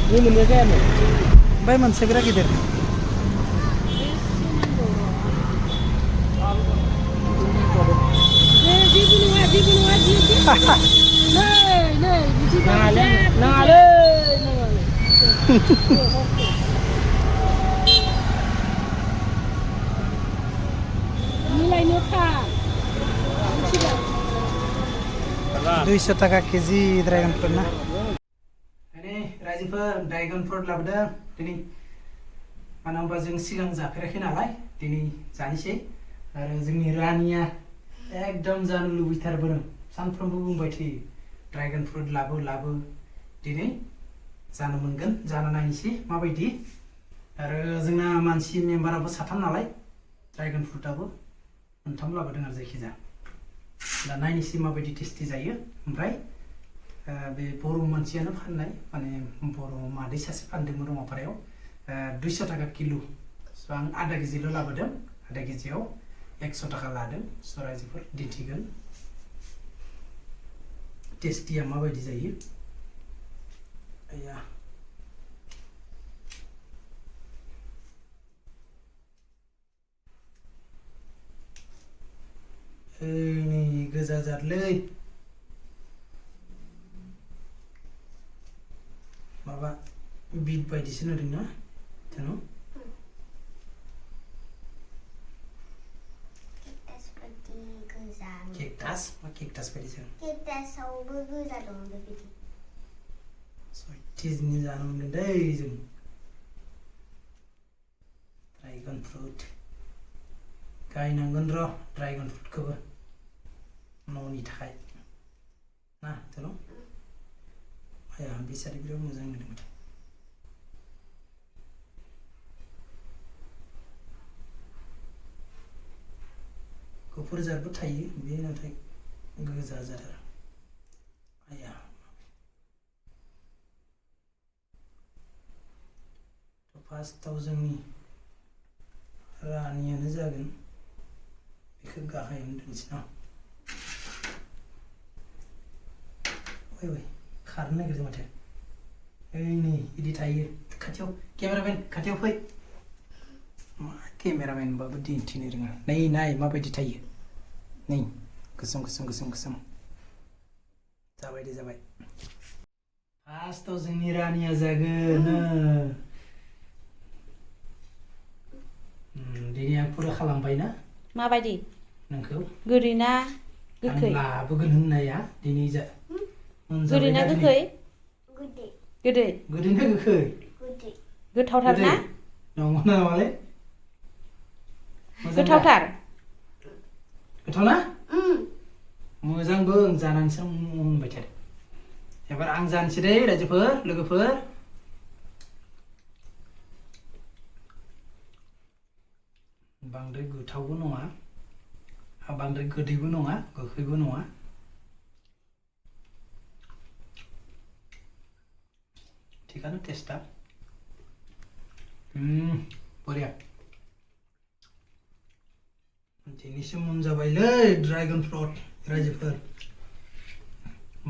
Ini menurut saya nih. Baik man segera गिदिर Nilainya kah? 200 टाका केजि dragon fruit ना ini रायजोफोर ड्रागन फ्रुट लाबोदों दिनै मानो होनबा जों सिगां जाफेराखै नालाय दिनै जानोसै आरो जोंनि रानिया एकदम जानो लुबैथारबोदों सानफ्रोमबो बुंबाय थायो ड्रागन फ्रुट लाबो दिनै जानो मोनगोन जानो नायनोसै माबायदि आरो जोंना मानसि मेम्बाराबो साथाम नालाय ड्रागन फ्रुटआबो मोनथाम लाबोदों आरो जायखिजाया दा नायनोसै माबायदि टेस्टि जायो ओमफ्राय बे बर' मानसियानो फाननाय माने बर' मादै सासे फानदोंमोन रङापारायाव 200 टाका किल' स' आं आधा केजिल' लाबोदों आधा केजियाव 100 टाका लादों स' रायजोफोर दिन्थिगोन टेस्टिया माबायदि जायो आया नै गोजा जारलै माबा बिट बायदिसो नुदों ना तेनो केकटास मा केकटास बायदिसो केकटासावबो गोजा दं बेबायदि सयथिजनि जानो मोनगोन दै जों ड्रागन फ्रुट गायनांगोन र' ड्रागन फ्रुटखौबो न'नि थाखाय ना तेनो आया बिसारि बिराद मोजां नुदों माथो गुफुर जारबो थायो बे नाथाय गोजा जार आया फार्स्टआव जोंनि रानियानो जागोन बेखौ गाहायावनो दोनसै ना ओइ खारनो नागिरदों माथो ओइ नै बिदि थायो खाथियाव केमेरामेन खाथियाव फै मा केमेरामेनबाबो दिन्थिनो रोङा नै नाय माबायदि थायो नै गोसोम जाबाय दे जाबाय फार्स्टआव जोंनि रानिया जागोन दिनै आं फुरा खालामबाय ना माबायदि नोंखौ गोदै ना गोखै आं लाबोगोन होननाया दिनै गोदै ना गोखै गोदै गोदै ना गोखै गोथावथार ना नंगौ ना नङालै गोथावथार गोथाव ना मोजांबो जानानैसो होनबाय थादो एबार आं जानोसै दै रायजोफोर लोगोफोर बांद्राय गोथावबो नङा बांद्राय गोदैबो नङा गोखैबो नङा थिगानो टेस्टआ बरिया दिनैसो मोनजाबायलै ड्रागन फ्रुट रायजोफोर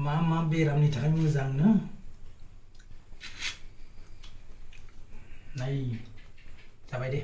मा बेरामनि थाखाय मोजांनो नाय जाबाय दे